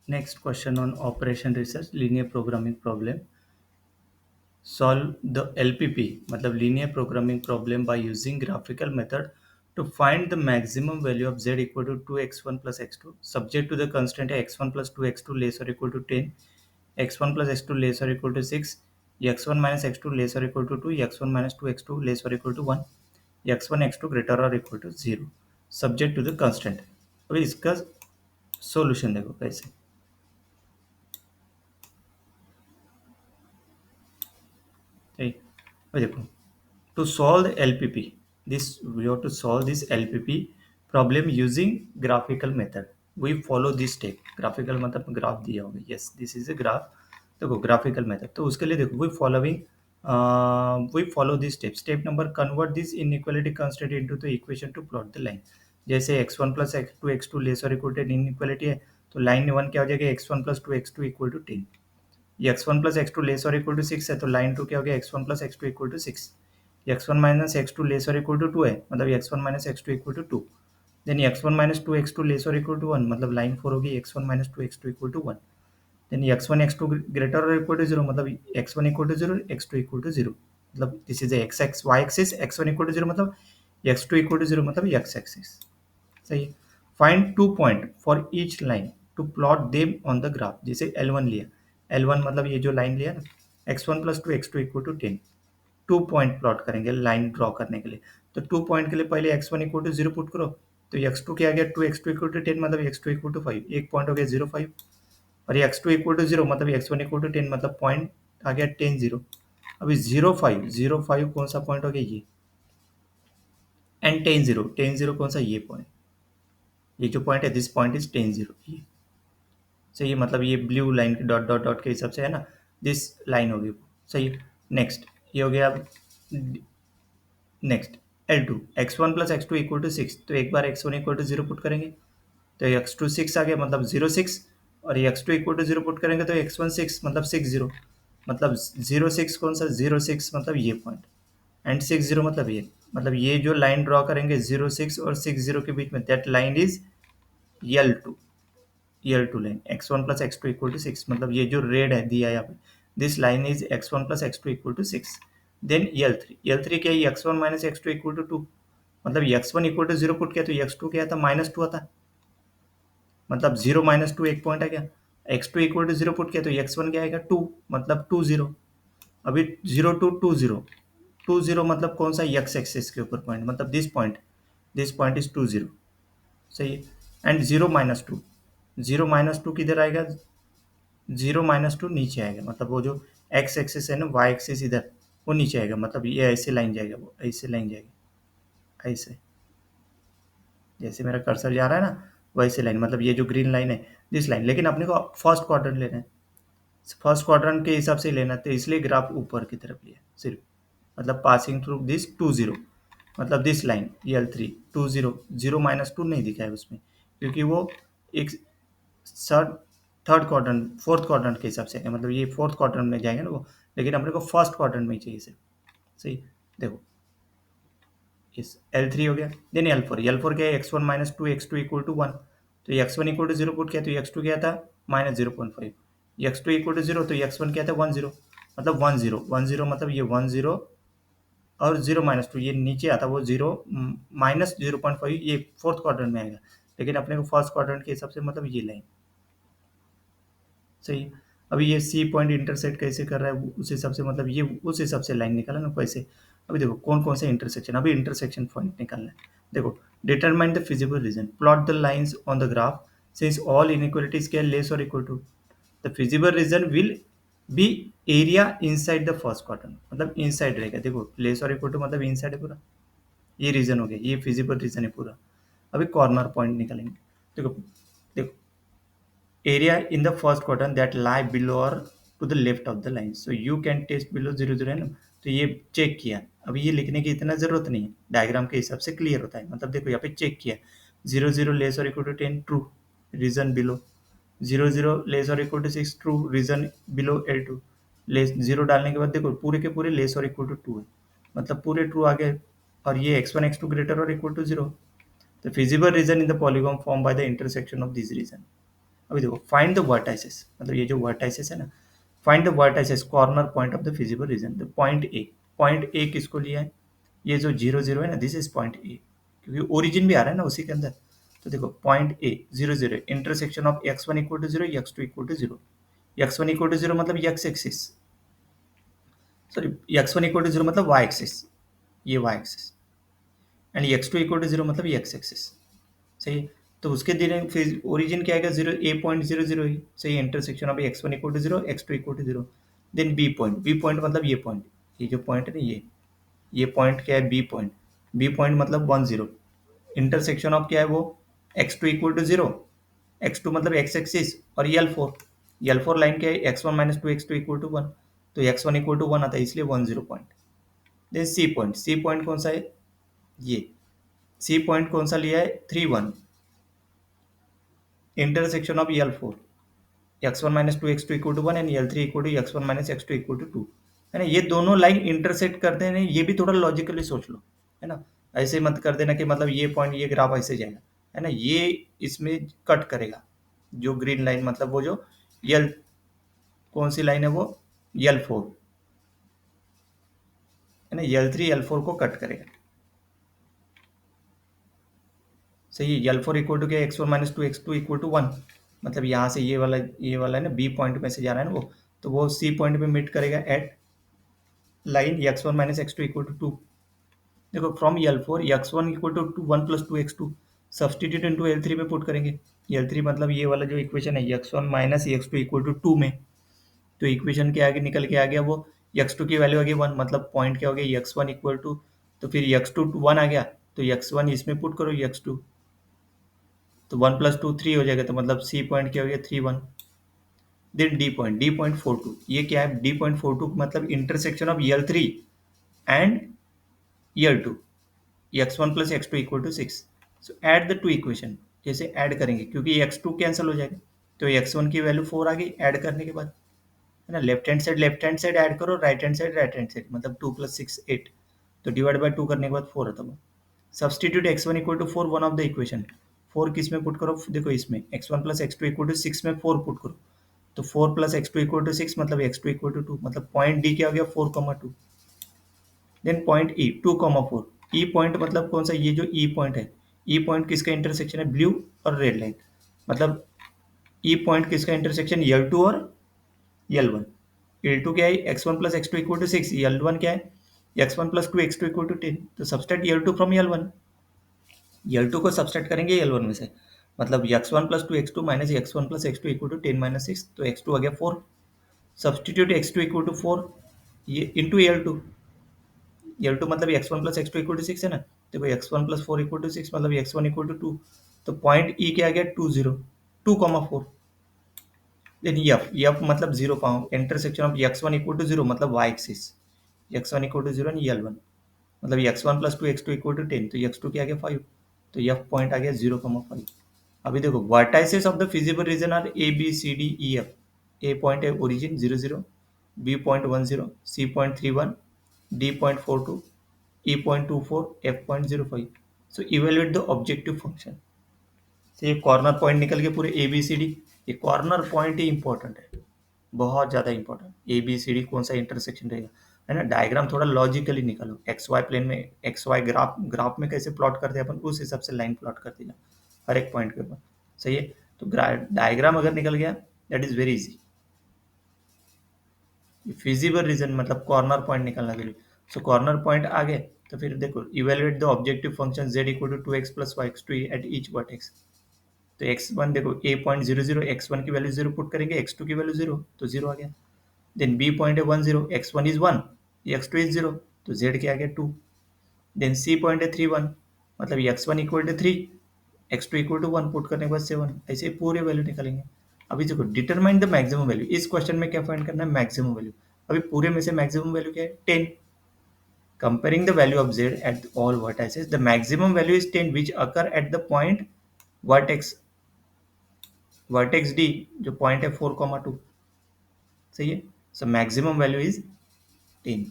Next question on operation research, linear programming problem. Solve the LPP, मतलब linear programming problem by using graphical method to find the maximum value of z equal to 2x1 plus x2 subject to the constraint x1 plus 2x2 less or equal to 10, x1 plus x2 less or equal to 6, x1 minus x2 less or equal to 2, x1 minus 2x2 less or equal to 1, x1 x2 greater or equal to 0 subject to the constraint. अभी इसका solution देखो कैसे। ठीक है, देखो to solve the LPP, this we have to solve this LPP problem using graphical method. We follow this step. Graphical मतलब graph दिया होगा, yes this is a graph. देखो graphical method, तो उसके लिए देखो we follow this step. Step number, convert this inequality constraint into the equation to plot the line. जैसे x1 plus x2 x2 less और इक्वल टू इनइक्वालिटी है, तो line one क्या हो जाएगा, x1 plus 2 x2 equal to 10. ये x1 plus x2 less और equal to 6 है, तो लाइन टू क्या हो गया, x1 plus x2 equal to 6. x1 minus x2 less और इक्वल टू 2 है, मतलब x1 minus x2 equal to 2. Then x1 minus 2 x2 less और इक्वल टू 1, मतलब लाइन 4 होगी x1 minus 2 x2 equal to 1. Then x1 x2 greater और equal to 0, मतलब x1 equal to 0 x2 equal to 0, मतलब this is x axis y axis, x1 equal to 0 मतलब x2 equal to 0 मतलब x axis. सही है. Find 2 point for each line to plot them on the graph. जैसे L1 लिया, L1 मतलब ये जो लाइन लिया ना, x1 plus 2 x2 equal to 10, 2 point plot करेंगे लाइन ड्रॉ करने के लिए. तो 2 पॉइंट के लिए पहले x1 इक्वल टू 0 पुट करो, तो x2 क्या आ गया, 2x2 इक्वल टू 10 मतलब x2 इक्वल टू 5, एक पॉइंट हो गया 0 5. और ये x2 इक्वल टू 0 मतलब x1 इक्वल टू 10, मतलब पॉइंट आ गया 10 0. अभी 0 5 0 5 कौन सा पॉइंट हो गया, ये. एंड 10 0 कौन सा, ये पॉइंट, ये जो पॉइंट है दिस पॉइंट इज 10 0, ये. सही है, मतलब ये ब्लू लाइन के डॉट डॉट डॉट के हिसाब से है ना, दिस लाइन होगी. सही है. नेक्स्ट ये हो गया. Next L2, x1 plus x two equal to 6, तो एक बार x1 इक्वल टू 0 पुट करेंगे, तो x2 6 आ गया मतलब 0 6. और ये x2 इक्वल टू 0 पुट करेंगे तो x1 6 मतलब 6 0, मतलब 0 6 कौन सा, 0 6 मतलब ये पॉइंट, एंड 6 0 मतलब ये जो लाइन ड्रॉ करेंगे 0 6 और 6 0 के बीच में, that line is L2. L2 line, x1 plus x two equal to 6, मतलब ये जो रेड है दिया है यहाँ पे, this line is x1 plus x two equal to 6. Then L3 क्या है, x1 minus x two equal to 2, मतलब x1 इक्वल टू 0 पुट किया तो x2 क्या था, -2 आता, मतलब 0 -2 एक पॉइंट आ गया. x2 इक्वल टू 0 पुट किया तो x1 क्या आएगा, 2, मतलब 2 0. अभी 0 टू 2 0, 2 0 मतलब कौन सा, x एक्सिस के ऊपर पॉइंट, मतलब दिस पॉइंट इज 2 0. सही है. एंड 0 माइनस टू किधर आएगा, 0 - 2 नीचे आएगा, मतलब वो जो x एक्सिस है ना, y एक्सिस इधर, वो नीचे आएगा, मतलब ये ऐसे लाइन जाएगा, वो ऐसे लाइन जाएगी, ऐसे जैसे मेरा कर्सर जा रहा है ना वैसे लाइन, मतलब ये जो ग्रीन लाइन है दिस लाइन. लेकिन अपने को फर्स्ट क्वाड्रेंट लेना है, फर्स्ट क्वाड्रेंट के हिसाब से लेना, तो इसलिए ग्राफ ऊपर की तरफ लिया सिर्फ, मतलब पासिंग थ्रू दिस 2 0, मतलब दिस लाइन L3 2 0, 0 - 2 नहीं दिखा है उसमें, क्योंकि वो एक third third quadrant fourth quadrant के हिसाब से है, मतलब ये फोर्थ क्वाड्रेंट में जाएंगे ना वो, लेकिन अपने को फर्स्ट क्वाड्रेंट में ही चाहिए सिर्फ. सही. देखो इस L3 हो गया. देन L4 क्या है, x1 minus two x two equal to 1, तो x1 इक्वल टू 0 पुट किया तो x2 क्या था, -0.5, x2 इक्वल टू 0 तो x1 क्या था, 1 0, मतलब 1 0 1 0, मतलब ये 1 0 और 0 - 2 ये नीचे आता, वो 0 -0.5 ये फोर्थ क्वाड्रेंट में आएगा, लेकिन अपने को फर्स्ट क्वाड्रेंट के हिसाब से मतलब ये लाइन. सही है. अभी ये सी पॉइंट इंटरसेक्ट कैसे कर रहा है उस हिसाब से, मतलब ये उस हिसाब से लाइन निकाला ना कैसे. अभी देखो कौन कौन से इंटरसेक्शन, अभी इंटरसेक्शन पॉइंट निकालना है. देखो determine the feasible region, plot the lines on the graph since all inequalities के लेस और equal to the feasible region will be area inside the first quadrant, मतलब इनसाइड रहेगा. देखो लेस और इक्वल टू मतलब इनसाइड है पूरा, ये रीजन हो गया, ये फिजिबल रीजन है पूरा. अभी कॉर्नर पॉइंट निकालेंगे. देखो देखो area in the first quadrant that lie below or to the left of the line, so you can test below 0 0 है ना, तो ये चेक किया. अभी ये लिखने की इतना जरूरत नहीं है, डायग्राम के हिसाब से क्लियर होता है, मतलब देखो यहाँ पे चेक किया 0 0 लेस और equal to 10 true, region below. 0 0 less और equal to 6 true, region below L2. Less 0 डालने के बाद देखो पूरे के पूरे लेस और इक्वल टू 2 है, मतलब पूरे ट्रू आ गए. और ये x1 x2 ग्रेटर और equal to 0, the feasible region in the polygon formed by the intersection of these region. अभी देखो फाइंड द वर्टाइसेस, मतलब ये जो वर्टाइसेस है ना, find the vertices corner point of the feasible reason. The point A किसको लिया है, ये जो 0 0 है ना, दिस इज पॉइंट ए, क्योंकि ओरिजिन भी आ रहा है ना उसी के अंदर। तो देखो point A 0 0 intersection of x1 equal to 0, x2 equal to 0। x1 equal to 0 मतलब x axis, sorry x1 equal to 0 मतलब y एक्सिस, ये y axis, and x2 equal to 0 मतलब ये x एक्सिस। सही है, तो उसके दिन फिर ओरिजिन क्या आएगा, 0 a.00 ही सही है, intersection of x1 equal to 0, x2 equal to 0। Then B point मतलब ये पॉइंट, ये जो पॉइंट है ना, ये पॉइंट क्या है, बी पॉइंट मतलब 1 0। इंटरसेक्शन ऑफ क्या है वो, x2 इक्वल टू 0, x2 मतलब x एक्सिस, और L4 लाइन क्या है, x1 minus two x2 equal to 1, तो x1 इक्वल टू 1 आता है, इसलिए 1 0 पॉइंट। देन सी पॉइंट कौन सा है, ये सी पॉइंट कौन सा लिया है, 3 1, intersection of L4, x1 minus two x2 equal to 1 and L3 equal to x1 minus x2 equal to 2, है ना। ये दोनों लाइन इंटरसेक्ट करते हैं, ये भी थोड़ा लॉजिकली सोच लो, है ना। ऐसे मत कर देना कि मतलब ये पॉइंट ये ग्राफ ऐसे जाएगा, है ना, ये इसमें कट करेगा, जो ग्रीन लाइन मतलब वो जो यल कौन सी लाइन है वो, L4, है ना, L3 L4 को कट करेगा। सही है, L4 इक्वल टू क्या, x1 minus two x2 equal to 1, मतलब यहाँ से ये वाला है ना, बी पॉइंट में से जा रहा है ना वो, तो वो सी पॉइंट पे मीट करेगा at line x1 minus x2 equal to 2। देखो from L4 x1 equal to 1 plus 2x2 substitute into L3 में पुट करेंगे। L3 मतलब ये वाला जो इक्वेशन है, x1 minus x2 equal to 2 में, तो इक्वेशन के आगे निकल के आ गया वो, x2 की वैल्यू आ गई 1, मतलब पॉइंट क्या हो गया, x1 इक्वल टू, तो फिर x2 1 आ गया, तो x1 इसमें पुट करो, x2 तो 1 प्लस 2 3 हो जाएगा, तो मतलब सी पॉइंट क्या हो गया, 3 1। देन डी पॉइंट 42, ये क्या है, D.42 मतलब intersection of L3 and L2, x1 plus x2 equal to 6। So add the two equation, जैसे ऐड करेंगे क्योंकि x2 कैंसिल हो जाएगा, तो x1 की वैल्यू 4 आ गई ऐड करने के बाद, है ना। लेफ्ट हैंड साइड ऐड करो, राइट हैंड साइड मतलब 2 प्लस 6 8, तो डिवाइड बाय 2 करने के बाद 4 आता है। Substitute x1 equal to 4 one of the equation, 4 किस में पुट करो, देखो इसमें x1 plus x2 equal to 6 में 4 पुट करो, तो 4 प्लस x2 इक्वल टू 6 मतलब x2 इक्वल टू 2, मतलब पॉइंट डी क्या हो गया, 4,2। Then point E 2,4, E point मतलब कौन सा, ये जो ई पॉइंट है, ई पॉइंट किसका इंटरसेक्शन है, ब्लू और रेड लाइन, मतलब ई पॉइंट किसका इंटरसेक्शन, L2 और L1। L2 क्या है, x1 plus x2 equal to 6, L1 क्या है, x1 plus 2 x2 equal to 10, तो subtract L2 from L1, L2 को सब्सट्रैक्ट करेंगे L1 में से, मतलब x1 plus 2 x2 minus x1 plus x2 equal to 10 minus 6, तो x2 आ गया 4, सब्सटीट्यूट x2 इक्वल टू 4 ये इंटू L2 मतलब x1 plus x2 equal to 6 है ना, देखो x1 प्लस 4 इक्वल टू 6 मतलब x1 इक्वल टू 2, तो पॉइंट ई क्या आ गया, 2 0, 2,4। देन एफ मतलब 0 पाओ, intersection of x1 equal to 0 मतलब y axis, x1 equal to 0 and L1 मतलब x1 plus 2 x2 equal to 10, तो x2 क्या आ गया 5, तो एफ पॉइंट आ गया 0,5। अभी देखो vertices of the feasible region are A B C D E F, A point है origin 0 0, B point 1 0, C point 3 1, D point 4 2, E point 2 4, F point 0 5। So evaluate the objective function, तो ये corner point निकल के पूरे A B C D, ये corner point ही important है, बहुत ज़्यादा important. A B C D कौन सा इंटरसेक्शन रहेगा, है ना। डायग्राम थोड़ा लॉजिकली निकालो, एक्स वाई प्लेन में, एक्स वाई ग्राफ में कैसे प्लॉट करते हैं अपन, उस हिसाब से लाइन प्लॉट कर देना हर एक पॉइंट के ऊपर, सही है। तो डायग्राम अगर निकल गया that is very easy. Feasible region मतलब कॉर्नर पॉइंट निकालना जरूरी, सो कॉर्नर पॉइंट आ गए, तो फिर देखो evaluate the objective function z equal to 2x plus y x two at each vertex, तो x1 देखो a पॉइंट 0 0, x1 की वैल्यू 0 पुट करेंगे, x2 की वैल्यू 0, तो 0 आ गया। देन b पॉइंट है 1 0, x1 इज 1, x2 इज 0, तो z क्या आ गया 2। देन c पॉइंट है 3 1, मतलब x1 equal to 3, x2 equal to 1 put करने के बाद 7, ऐसे ही पूरे वैल्यू निकालेंगे। अभी देखो डिटरमाइन द मैक्सिमम वैल्यू, इस क्वेश्चन में क्या फाइंड करना है, मैक्सिमम वैल्यू। अभी पूरे में से मैक्सिमम वैल्यू क्या है, 10। Comparing the value of z at all vertices, the maximum value is 10 which occur at the point vertex D जो पॉइंट है 4,2, सही है। So maximum value is 10।